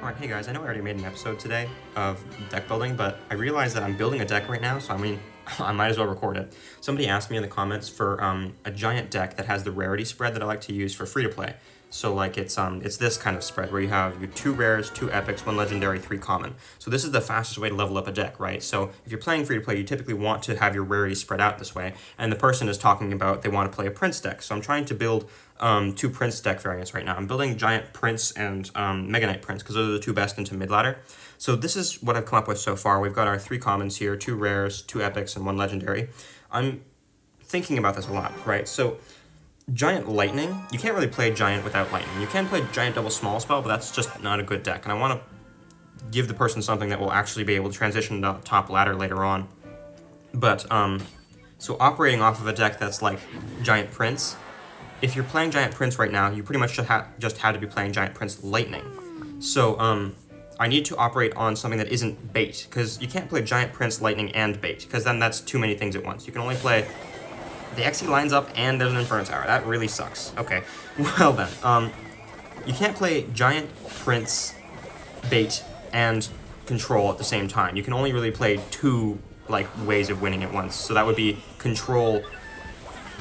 Alright, hey guys, I know I already made an episode today of deck building, but I realized that I'm building a deck right now, so I mean, I might as well record it. Somebody asked me in the comments for a giant deck that has the rarity spread that I like to use for free-to-play. So like it's this kind of spread where you have your 2 rares, 2 epics, 1 legendary, 3 common. So this is the fastest way to level up a deck, right? So if you're playing free-to-play, you typically want to have your rarity spread out this way, and the person is talking about they want to play a Prince deck. So I'm trying to build 2 Prince deck variants right now. I'm building Giant Prince and Mega Knight Prince because those are the 2 best into mid-ladder. So this is what I've come up with so far. We've got our 3 commons here, 2 rares, 2 epics, and 1 legendary. I'm thinking about this a lot, right? So Giant Lightning, you can't really play Giant without Lightning. You can play Giant Double Small Spell, but that's just not a good deck. And I want to give the person something that will actually be able to transition to top ladder later on. But, so operating off of a deck that's like Giant Prince, if you're playing Giant Prince right now, you pretty much just had to be playing Giant Prince Lightning. So, I need to operate on something that isn't bait, because you can't play Giant Prince Lightning and bait, because then that's too many things at once. You can only play the XE lines up and there's an Inferno Tower. That really sucks. Okay, well then, you can't play Giant Prince, bait, and control at the same time. You can only really play 2 like ways of winning at once. So that would be control.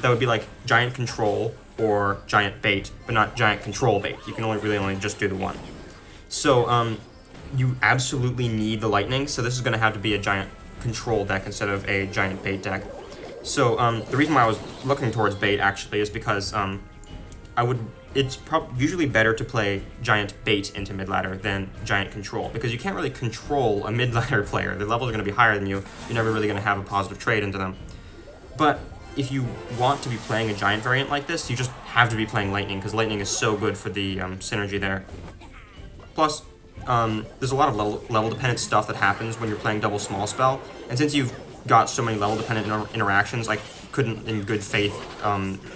That would be like giant control or giant bait, but not giant control bait. You can only just do the one. So you absolutely need the lightning. So this is going to have to be a giant control deck instead of a giant bait deck. So the reason why I was looking towards bait actually is because it's usually better to play giant bait into mid ladder than giant control, because you can't really control a mid ladder player. The levels are going to be higher than you. You're never really going to have a positive trade into them. But if you want to be playing a giant variant like this, you just have to be playing lightning, because lightning is so good for the synergy there. Plus, there's a lot of level dependent stuff that happens when you're playing double small spell, and since you've got so many level dependent interactions, I couldn't in good faith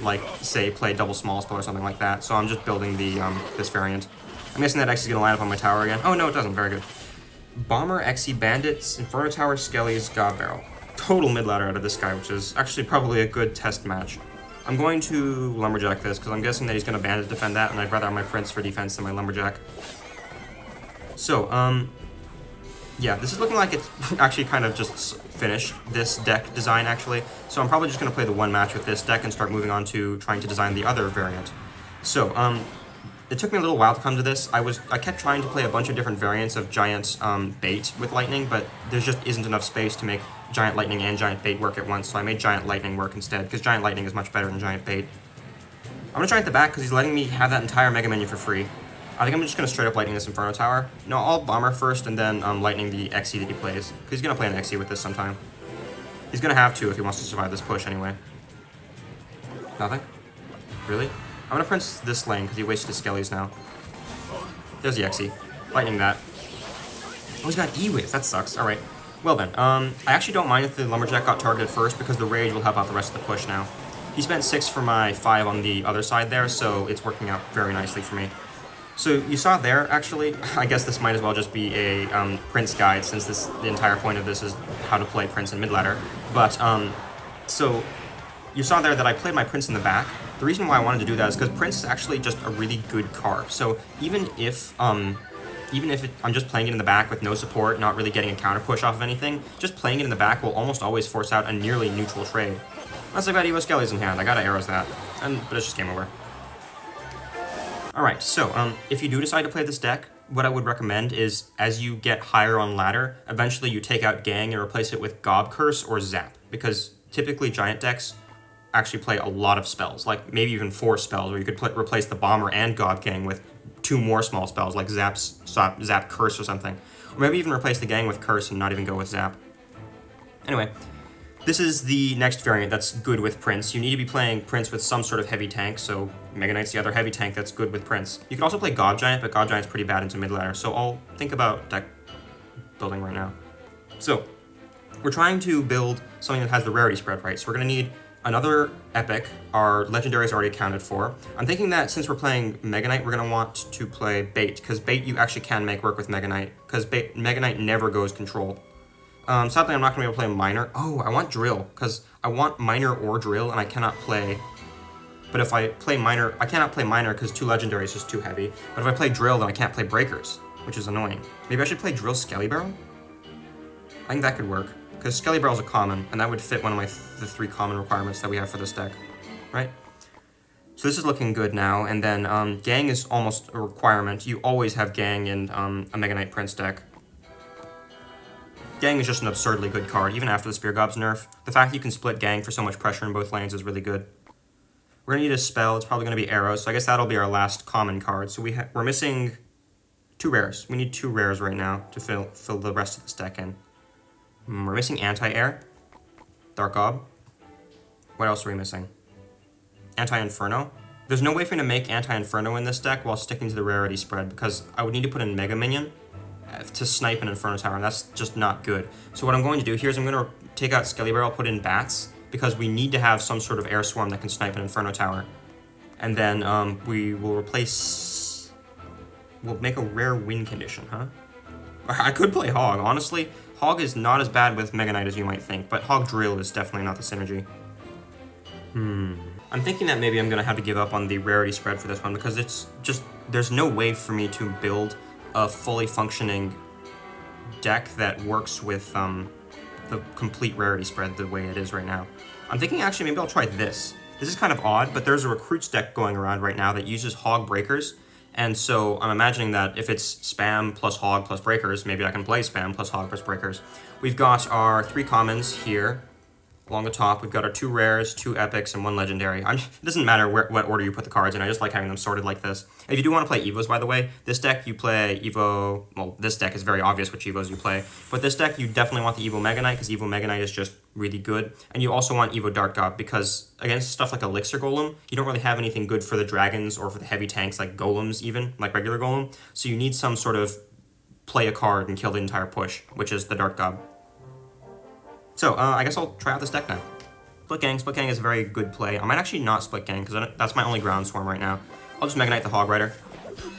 like say play double small spell or something like that. So I'm just building the this variant. I'm guessing that X is gonna line up on my tower again. Oh no, it doesn't. Very good. Bomber, XE, Bandits, Inferno Tower, Skellies, God Barrel. Total mid ladder out of this guy, which is actually probably a good test match. I'm going to Lumberjack this because I'm guessing that he's gonna Bandit defend that, and I'd rather have my Prince for defense than my Lumberjack. So yeah, this is looking like it's actually kind of just finished, this deck design actually. So I'm probably just going to play the one match with this deck and start moving on to trying to design the other variant. So, it took me a little while to come to this. I kept trying to play a bunch of different variants of Giant Bait with Lightning, but there just isn't enough space to make Giant Lightning and Giant Bait work at once, so I made Giant Lightning work instead, because Giant Lightning is much better than Giant Bait. I'm going to try at the back because he's letting me have that entire Mega menu for free. I think I'm just going to straight up Lightning this Inferno Tower. No, I'll Bomber first and then Lightning the XE that he plays, because he's going to play an XE with this sometime. He's going to have to if he wants to survive this push anyway. Nothing? Really? I'm going to Prince this lane because he wasted his Skellies now. There's the XE. Lightning that. Oh, he's got E-Wiz. That sucks. Alright. Well then, I actually don't mind if the Lumberjack got targeted first, because the Rage will help out the rest of the push now. He spent 6 for my 5 on the other side there, so it's working out very nicely for me. So you saw there, actually, I guess this might as well just be a Prince guide, since the entire point of this is how to play Prince in mid ladder. But, so you saw there that I played my Prince in the back. The reason why I wanted to do that is because Prince is actually just a really good card. So even if I'm just playing it in the back with no support, not really getting a counter push off of anything, just playing it in the back will almost always force out a nearly neutral trade. Unless I've got Evo Skellies in hand, I gotta arrows that, but it's just game over. Alright, so, if you do decide to play this deck, what I would recommend is, as you get higher on ladder, eventually you take out Gang and replace it with Gob Curse or Zap, because typically giant decks actually play a lot of spells, like maybe even 4 spells, where you could replace the Bomber and Gob Gang with 2 more small spells, like Zap Curse or something. Or maybe even replace the Gang with Curse and not even go with Zap. Anyway, this is the next variant that's good with Prince. You need to be playing Prince with some sort of heavy tank, so Mega Knight's the other heavy tank that's good with Prince. You can also play God Giant, but God Giant's pretty bad into mid ladder, so I'll think about deck building right now. So, we're trying to build something that has the rarity spread, right? So we're going to need another epic. Our legendary is already accounted for. I'm thinking that since we're playing Mega Knight, we're going to want to play Bait, because Bait you actually can make work with Mega Knight, because Mega Knight never goes control. Sadly, I'm not going to be able to play Minor. Oh, I want Drill, because I want Minor or Drill, and I cannot play But if I play Minor, I cannot play Minor because 2 Legendary is just too heavy. But if I play Drill, then I can't play Breakers. which is annoying. Maybe I should play Drill Skelly Barrel? I think that could work, because Skelly Barrel's a common, and that would fit one of the 3 common requirements that we have for this deck, right? So this is looking good now, and then Gang is almost a requirement. You always have Gang in a Mega Knight Prince deck. Gang is just an absurdly good card, even after the Spear Gob's nerf. The fact that you can split Gang for so much pressure in both lanes is really good. We're going to need a spell. It's probably going to be Arrows, so I guess that'll be our last common card. So we're missing 2 rares. We need 2 rares right now to fill the rest of this deck in. We're missing Anti-Air, Dark Gob. What else are we missing? Anti-Inferno. There's no way for me to make Anti-Inferno in this deck while sticking to the rarity spread, because I would need to put in Mega Minion to snipe an Inferno Tower, and that's just not good. So what I'm going to do here is I'm going to take out Skelly Barrel, put in Bats, because we need to have some sort of Air Swarm that can snipe an Inferno Tower. And then we will replace... We'll make a rare win condition, huh? I could play Hog, honestly. Hog is not as bad with Mega Knight as you might think, but Hog Drill is definitely not the synergy. I'm thinking that maybe I'm going to have to give up on the rarity spread for this one, because it's just... There's no way for me to build a fully functioning deck that works with the complete rarity spread the way it is right now. I'm thinking actually maybe I'll try this. This is kind of odd, but there's a Recruits deck going around right now that uses Hog Breakers, and so I'm imagining that if it's Spam plus Hog plus Breakers, maybe I can play Spam plus Hog plus Breakers. We've got our 3 commons here. Along the top, we've got our 2 rares, 2 epics, and 1 legendary. It doesn't matter what order you put the cards in, I just like having them sorted like this. If you do want to play Evos, by the way, this deck you play Evo... Well, this deck is very obvious which Evos you play, but this deck you definitely want the Evo Mega Knight, because Evo Mega Knight is just really good. And you also want Evo Dark God, because against stuff like Elixir Golem, you don't really have anything good for the dragons or for the heavy tanks like Golems even, like regular Golem. So you need some sort of play a card and kill the entire push, which is the Dark God. So, I guess I'll try out this deck now. Split Gang. Split Gang is a very good play. I might actually not Split Gang, because that's my only Ground Swarm right now. I'll just Mega Knight the Hog Rider.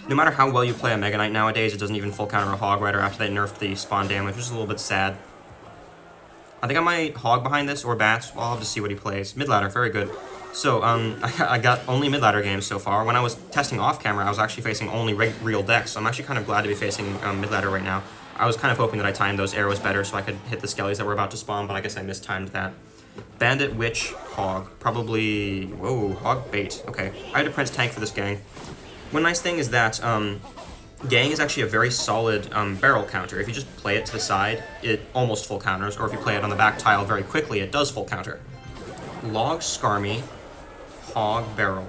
No matter how well you play a Mega Knight nowadays, it doesn't even full counter a Hog Rider after they nerfed the spawn damage, which is a little bit sad. I think I might Hog behind this, or Bats. Well, I'll have to see what he plays. Mid-ladder, very good. So, I got only mid-ladder games so far. When I was testing off-camera, I was actually facing only real decks, so I'm actually kind of glad to be facing mid-ladder right now. I was kind of hoping that I timed those arrows better so I could hit the skellies that were about to spawn, but I guess I mistimed that. Bandit, Witch, Hog. Probably... Whoa, Hog Bait. Okay. I had a Prince tank for this gang. One nice thing is that Gang is actually a very solid barrel counter. If you just play it to the side, it almost full counters, or if you play it on the back tile very quickly, it does full counter. Log, Skarmy, Hog, Barrel,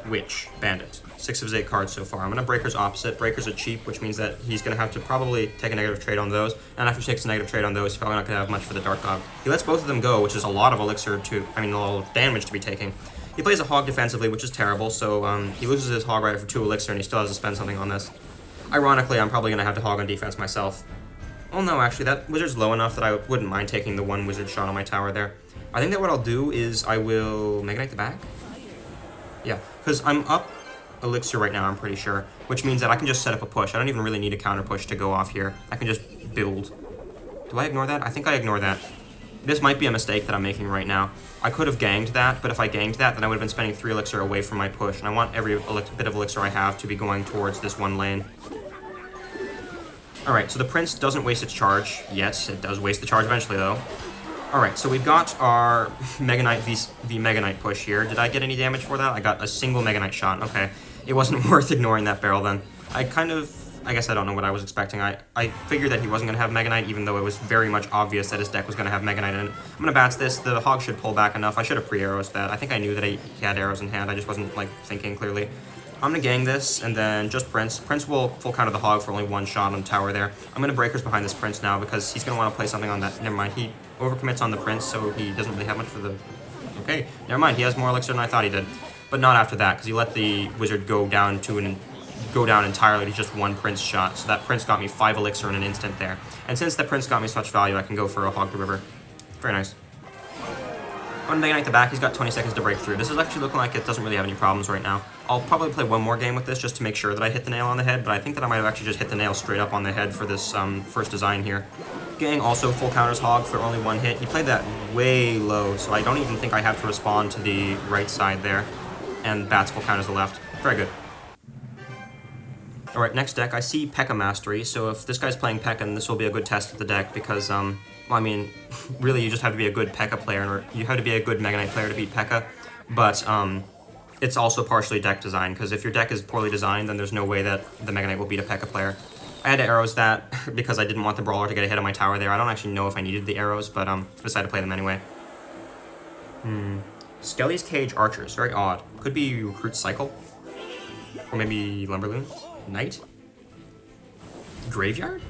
Witch, Bandit. 6 of his 8 cards so far. I'm going to Breaker's opposite. Breakers are cheap, which means that he's going to have to probably take a negative trade on those. And after he takes a negative trade on those, he's probably not going to have much for the Dark God. He lets both of them go, which is a lot of elixir to, a lot of damage to be taking. He plays a Hog defensively, which is terrible, so he loses his Hog Rider for 2 elixir, and he still has to spend something on this. Ironically, I'm probably going to have to Hog on defense myself. Oh no, actually, that Wizard's low enough that I wouldn't mind taking the 1 Wizard shot on my tower there. I think that what I'll do is I will Mega Knight the back. Yeah, because I'm up elixir right now, I'm pretty sure, which means that I can just set up a push. I don't even really need a counter push to go off here. I can just build. Do I ignore that? I think I ignore that. This might be a mistake that I'm making right now. I could have ganged that, but if I ganged that, then I would have been spending 3 elixir away from my push, and I want every bit of elixir I have to be going towards this 1 lane. Alright, so the Prince doesn't waste its charge. Yes, it does waste the charge eventually, though. Alright, so we've got our Mega Knight v Mega Knight push here. Did I get any damage for that? I got a single Mega Knight shot. Okay. It wasn't worth ignoring that barrel then. I guess I don't know what I was expecting. I figured that he wasn't going to have Mega Knight, even though it was very much obvious that his deck was going to have Mega Knight in it. I'm going to Bats this. The Hog should pull back enough. I should have pre-arrows that. I think I knew that he had arrows in hand. I just wasn't, thinking clearly. I'm going to gang this, and then just Prince. Prince will full counter the Hog for only 1 shot on the tower there. I'm going to Breakers behind this Prince now, because he's going to want to play something on that. Never mind, he overcommits on the Prince, so he doesn't really have much for the... Okay, never mind, he has more elixir than I thought he did. But not after that, because he let the Wizard go down entirely to just 1 Prince shot. So that Prince got me 5 elixir in an instant there. And since that Prince got me such value, I can go for a Hog the River. Very nice. I'm going to Mega Knight the back. He's got 20 seconds to break through. This is actually looking like it doesn't really have any problems right now. I'll probably play 1 more game with this just to make sure that I hit the nail on the head, but I think that I might have actually just hit the nail straight up on the head for this first design here. Gang also full counters Hog for only 1 hit. He played that way low, so I don't even think I have to respond to the right side there. And Bats full counters the left. Very good. Alright, next deck, I see P.E.K.K.A. Mastery, so if this guy's playing P.E.K.K.A, then this will be a good test of the deck, because, well, I mean, really you just have to be a good P.E.K.K.A player, or you have to be a good Mega Knight player to beat P.E.K.K.A, but, it's also partially deck design, because if your deck is poorly designed, then there's no way that the Mega Knight will beat a P.E.K.K.A player. I had to arrows that, because I didn't want the Brawler to get ahead of my tower there. I don't actually know if I needed the arrows, but, I decided to play them anyway. Skelly's Cage Archers, very odd. Could be Recruit Cycle, or maybe Lumberloon? Knight? Graveyard?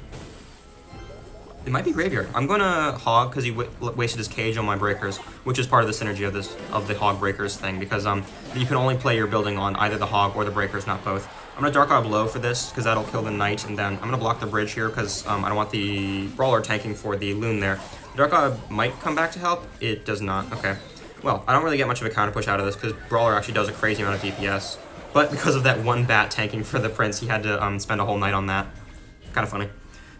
It might be Graveyard. I'm gonna Hog because he wasted his cage on my breakers, which is part of the synergy of the Hog breakers thing, because you can only play your building on either the Hog or the breakers, not both. I'm gonna Dark Orb low for this because that'll kill the Knight, and then I'm gonna block the bridge here because I don't want the Brawler tanking for the Loon there. Dark Orb might come back to help. It does not. Okay. Well, I don't really get much of a counter push out of this because Brawler actually does a crazy amount of DPS. But because of that one bat tanking for the Prince, he had to spend a whole night on that. Kind of funny.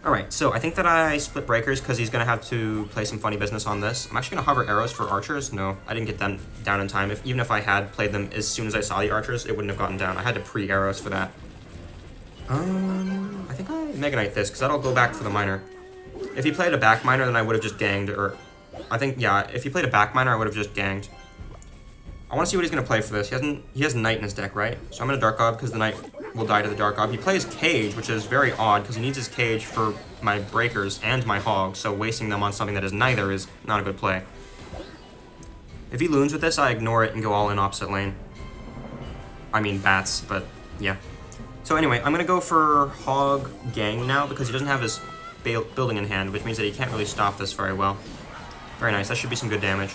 Alright, so I think that I split breakers because he's going to have to play some funny business on this. I'm actually going to hover arrows for archers. No, I didn't get them down in time. Even if I had played them as soon as I saw the archers, it wouldn't have gotten down. I had to pre-arrows for that. I think I Mega Knight this because that'll go back for the miner. If he played a back miner, then I would have just ganged, or I think, yeah, if he played a back miner, I would have just ganged. I want to see what he's going to play for this. He has Knight in his deck, right? So I'm going to Dark Orb because the Knight will die to the Dark Orb. He plays Cage, which is very odd because he needs his Cage for my breakers and my Hog, so wasting them on something that is neither is not a good play. If he loons with this, I ignore it and go all in opposite lane. I mean bats, but yeah. So anyway, I'm going to go for Hog Gang now because he doesn't have his building in hand, which means that he can't really stop this very well. Very nice. That should be some good damage.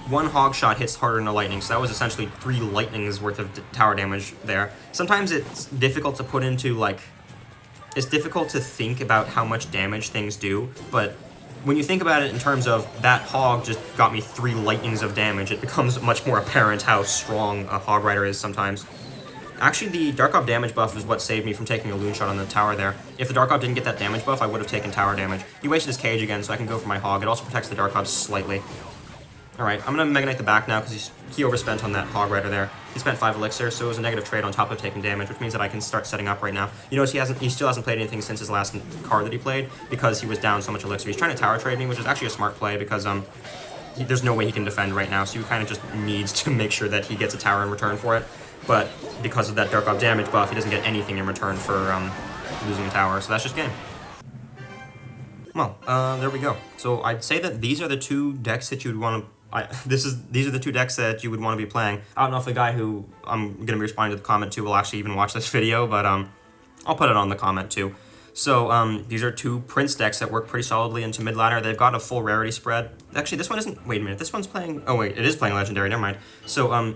One Hog shot hits harder than a lightning, so that was essentially 3 lightnings worth of tower damage there. Sometimes it's difficult to put into, like, it's difficult to think about how much damage things do, but when you think about it in terms of that Hog just got me 3 lightnings of damage, it becomes much more apparent how strong a Hog Rider is sometimes. Actually, the Dark Orb damage buff is what saved me from taking a Loon Shot on the tower there. If the Dark Orb didn't get that damage buff, I would have taken tower damage. He wasted his cage again, so I can go for my Hog. It also protects the Dark Orb slightly. Alright, I'm going to Mega Knight the back now because he overspent on that Hog Rider there. He spent 5 elixir, so it was a negative trade on top of taking damage, which means that I can start setting up right now. You notice he still hasn't played anything since his last card that he played because he was down so much elixir. He's trying to tower trade me, which is actually a smart play because there's no way he can defend right now, so he kind of just needs to make sure that he gets a tower in return for it. But because of that Dark Orb damage buff, he doesn't get anything in return for losing a tower, so that's just game. Well, there we go. So I'd say that these are the 2 decks that you'd want to... these are the 2 decks that you would want to be playing. I don't know if the guy who I'm going to be responding to the comment to will actually even watch this video, but I'll put it on the comment too. So these are 2 Prince decks that work pretty solidly into mid-ladder. They've got a full rarity spread. Actually, this one isn't... Wait a minute. This one's playing... Oh, wait. It is playing Legendary. Never mind. So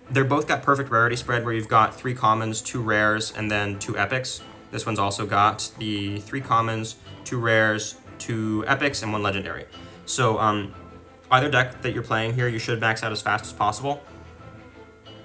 they're both got perfect rarity spread where you've got 3 commons, 2 rares, and then 2 epics. This one's also got the 3 commons, 2 rares, 2 epics, and 1 legendary. So either deck that you're playing here, you should max out as fast as possible.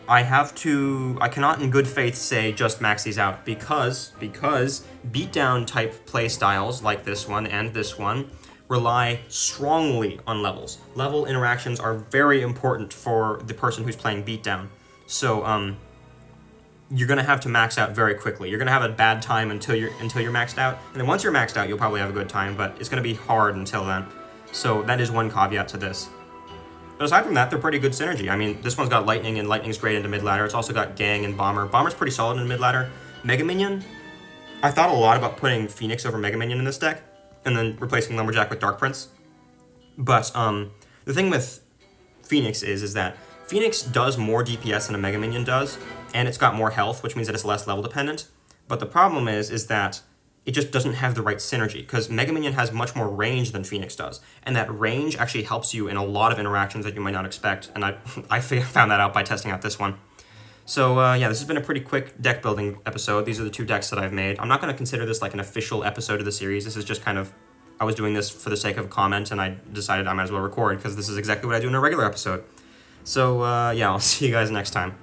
I cannot in good faith say just max these out because beatdown type play styles like this one and this one rely strongly on levels. Level interactions are very important for the person who's playing beatdown. So you're gonna have to max out very quickly. You're gonna have a bad time until you're maxed out, and then once you're maxed out, you'll probably have a good time, but it's gonna be hard until then. So that is one caveat to this. But aside from that, they're pretty good synergy. I mean, this one's got Lightning, and Lightning's great into mid-ladder. It's also got Gang and Bomber. Bomber's pretty solid in mid-ladder. Mega Minion, I thought a lot about putting Phoenix over Mega Minion in this deck, and then replacing Lumberjack with Dark Prince. But the thing with Phoenix is that Phoenix does more DPS than a Mega Minion does, and it's got more health, which means that it's less level dependent. But the problem is that it just doesn't have the right synergy, because Mega Minion has much more range than Phoenix does, and that range actually helps you in a lot of interactions that you might not expect, and I found that out by testing out this one. So yeah, this has been a pretty quick deck building episode. These are the 2 decks that I've made. I'm not going to consider this like an official episode of the series. This is just kind of, I was doing this for the sake of a comment, and I decided I might as well record, because this is exactly what I do in a regular episode. So yeah, I'll see you guys next time.